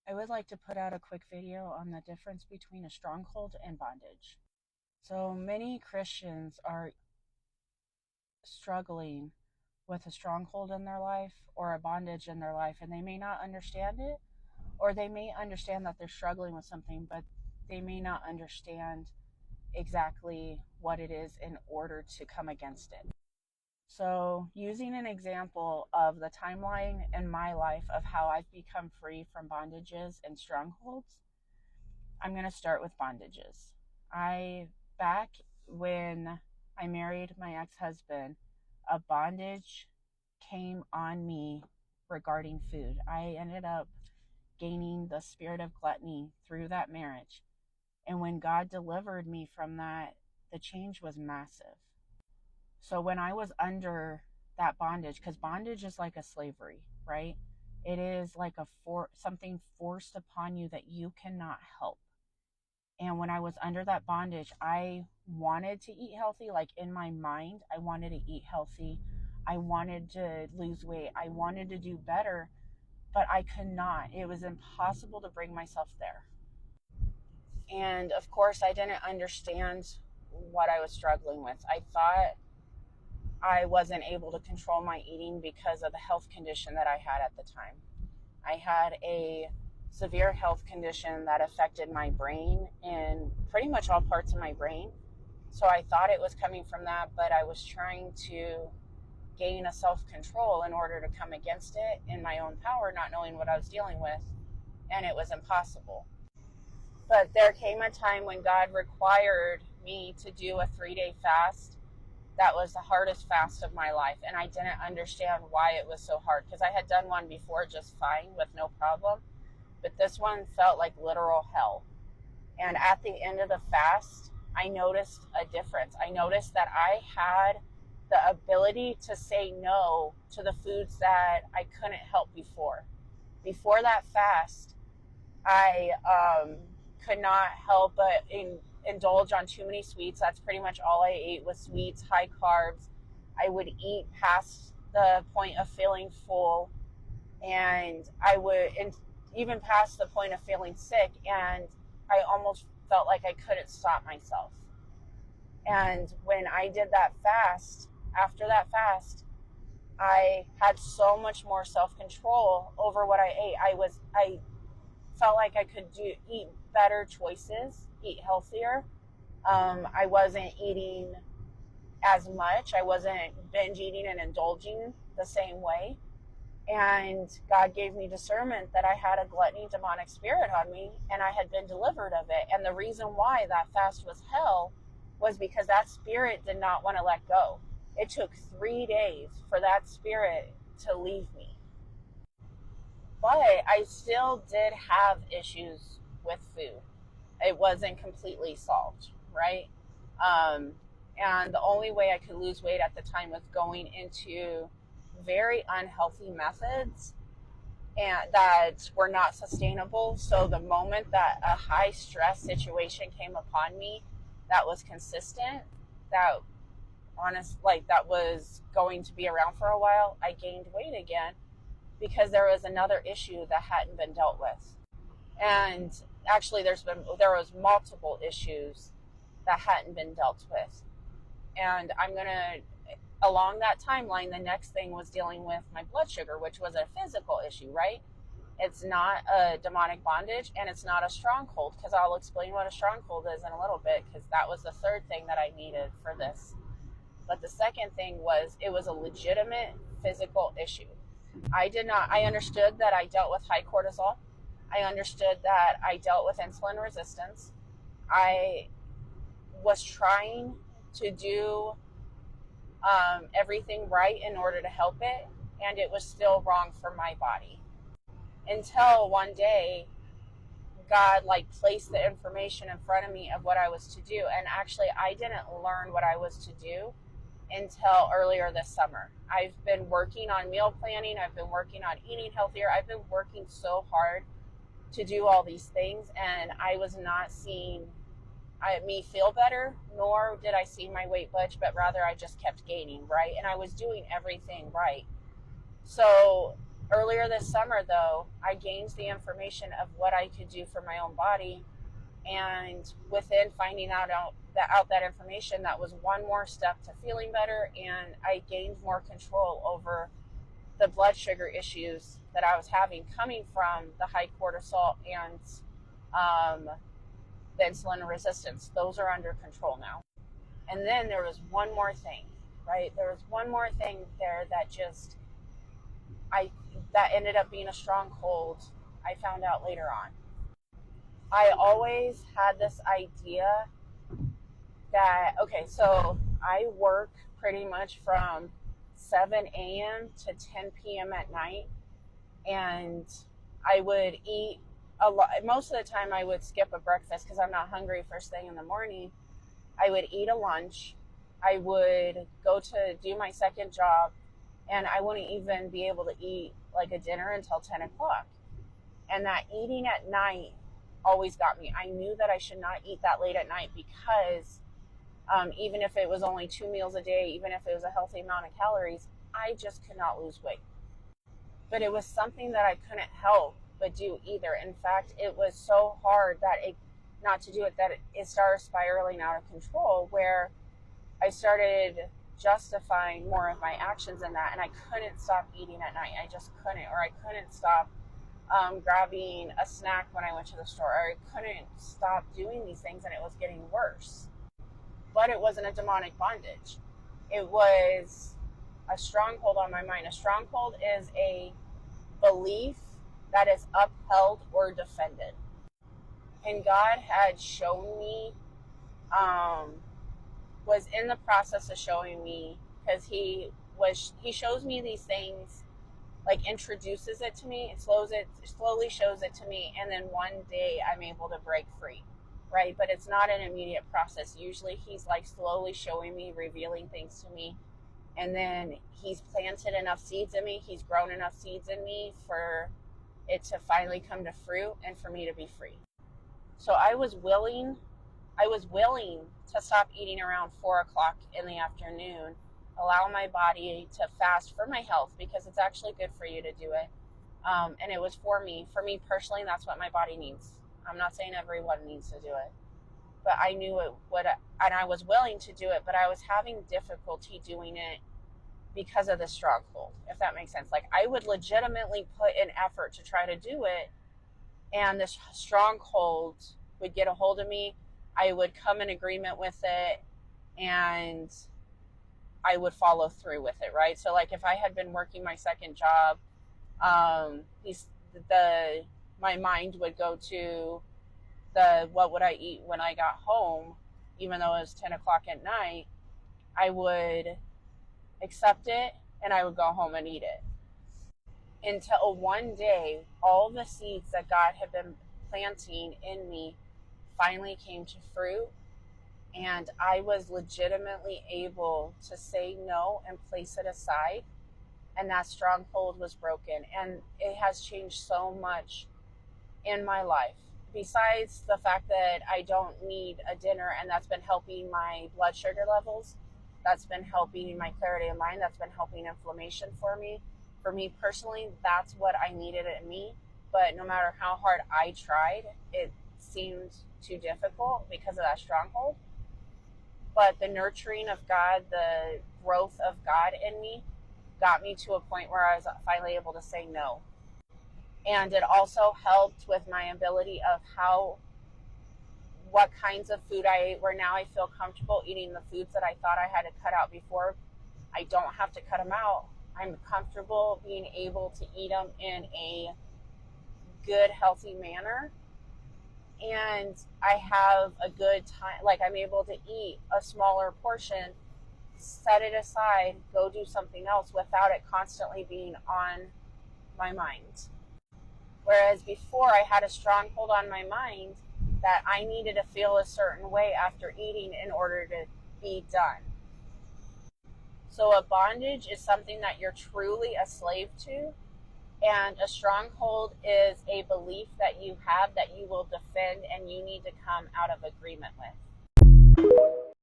I would like to put out a quick video on the difference between a stronghold and bondage. So many Christians are struggling with a stronghold in their life or a bondage in their life, and they may not understand it, or they may understand that they're struggling with something, but they may not understand exactly what it is in order to come against it. So, using an example of the timeline in my life of how I've become free from bondages and strongholds, I'm going to start with bondages. Back when I married my ex-husband, a bondage came on me regarding food. I ended up gaining the spirit of gluttony through that marriage. And when God delivered me from that, the change was massive. So when I was under that bondage, because bondage is like a slavery, right? It is like something forced upon you that you cannot help. And when I was under that bondage, I wanted to eat healthy. Like in my mind, I wanted to eat healthy. I wanted to lose weight. I wanted to do better, but I could not. It was impossible to bring myself there. And of course, I didn't understand what I was struggling with. I thought I wasn't able to control my eating because of the health condition that I had at the time. I had a severe health condition that affected my brain and pretty much all parts of my brain. So I thought it was coming from that, but I was trying to gain a self-control in order to come against it in my own power, not knowing what I was dealing with, and it was impossible. But there came a time when God required me to do a 3-day fast. That was the hardest fast of my life, and I didn't understand why it was so hard, because I had done one before just fine with no problem, but this one felt like literal hell. And at the end of the fast, I noticed a difference. I noticed that I had the ability to say no to the foods that I couldn't help before. Before that fast, I could not help but indulge on too many sweets. That's pretty much all I ate was sweets, high carbs. I would eat past the point of feeling full, and I would even past the point of feeling sick, and I almost felt like I couldn't stop myself. And when I did that fast, after that fast, I had so much more self-control over what I ate. I felt like I could eat better choices, eat healthier. I wasn't eating as much. I wasn't binge eating and indulging the same way. And God gave me discernment that I had a gluttony demonic spirit on me, and I had been delivered of it. And the reason why that fast was hell was because that spirit did not want to let go. It took 3 days for that spirit to leave me. But I still did have issues with food. It wasn't completely solved, right? And the only way I could lose weight at the time was going into very unhealthy methods and that were not sustainable. So the moment that a high stress situation came upon me that was consistent, that that was going to be around for a while, I gained weight again because there was another issue that hadn't been dealt with. And actually there was multiple issues that hadn't been dealt with. And along that timeline, the next thing was dealing with my blood sugar, which was a physical issue, right? It's not a demonic bondage, and it's not a stronghold, because I'll explain what a stronghold is in a little bit, because that was the third thing that I needed for this. But the second thing was, it was a legitimate physical issue. I understood that I dealt with high cortisol. I understood that I dealt with insulin resistance. I was trying to do everything right in order to help it, and it was still wrong for my body. Until one day, God placed the information in front of me of what I was to do. And actually, I didn't learn what I was to do until earlier this summer. I've been working on meal planning. I've been working on eating healthier. I've been working so hard to do all these things, and I was not seeing me feel better, nor did I see my weight budge, but rather I just kept gaining, right? And I was doing everything right. So Earlier this summer, though, I gained the information of what I could do for my own body. And within finding out that information, that was one more step to feeling better. And I gained more control over the blood sugar issues that I was having coming from the high cortisol and the insulin resistance. Those are under control now. And then there was one more thing, right? There was one more thing there that that ended up being a stronghold. I found out later on. I always had this idea that, okay, so I work pretty much from 7 a.m. to 10 p.m. at night, and I would eat a lot. Most of the time I would skip a breakfast because I'm not hungry first thing in the morning. I would eat a lunch. I would go to do my second job, and I wouldn't even be able to eat like a dinner until 10 o'clock. And that eating at night always got me. I knew that I should not eat that late at night because even if it was only 2 meals a day, even if it was a healthy amount of calories, I just could not lose weight. But it was something that I couldn't help but do either. In fact, it was so hard not to do it that it started spiraling out of control, where I started justifying more of my actions in that, and I couldn't stop eating at night. I just couldn't, or I couldn't stop grabbing a snack when I went to the store, or I couldn't stop doing these things, and it was getting worse. But it wasn't a demonic bondage. It was a stronghold on my mind. A stronghold is a belief that is upheld or defended. And God had shown me, was in the process of showing me, because he shows me these things, like introduces it to me, it slowly shows it to me, and then one day I'm able to break free, right? But it's not an immediate process. Usually he's like slowly showing me, revealing things to me, and then he's planted enough seeds in me, he's grown enough seeds in me for it to finally come to fruit and for me to be free. So I was willing to stop eating around 4 o'clock in the afternoon, allow my body to fast for my health, because it's actually good for you to do it. And it was for me personally, that's what my body needs. I'm not saying everyone needs to do it, but I knew it would, and I was willing to do it, but I was having difficulty doing it because of the stronghold, if that makes sense. Like, I would legitimately put in effort to try to do it, and this stronghold would get a hold of me. I would come in agreement with it, and I would follow through with it, right? So like if I had been working my second job, my mind would go to what would I eat when I got home, even though it was 10 o'clock at night. I would accept it and I would go home and eat it. Until one day, all the seeds that God had been planting in me finally came to fruit, and I was legitimately able to say no and place it aside, and that stronghold was broken. And it has changed so much in my life. Besides the fact that I don't need a dinner, and that's been helping my blood sugar levels, that's been helping my clarity of mind, that's been helping inflammation for me. For me personally, that's what I needed in me. But no matter how hard I tried, it seemed too difficult because of that stronghold. But the nurturing of God, the growth of God in me, got me to a point where I was finally able to say no. And it also helped with my ability of what kinds of food I ate, where now I feel comfortable eating the foods that I thought I had to cut out before. I don't have to cut them out. I'm comfortable being able to eat them in a good, healthy manner. And I have a good time, like I'm able to eat a smaller portion, set it aside, go do something else without it constantly being on my mind. Whereas before, I had a stronghold on my mind that I needed to feel a certain way after eating in order to be done. So a bondage is something that you're truly a slave to, and a stronghold is a belief that you have that you will defend and you need to come out of agreement with.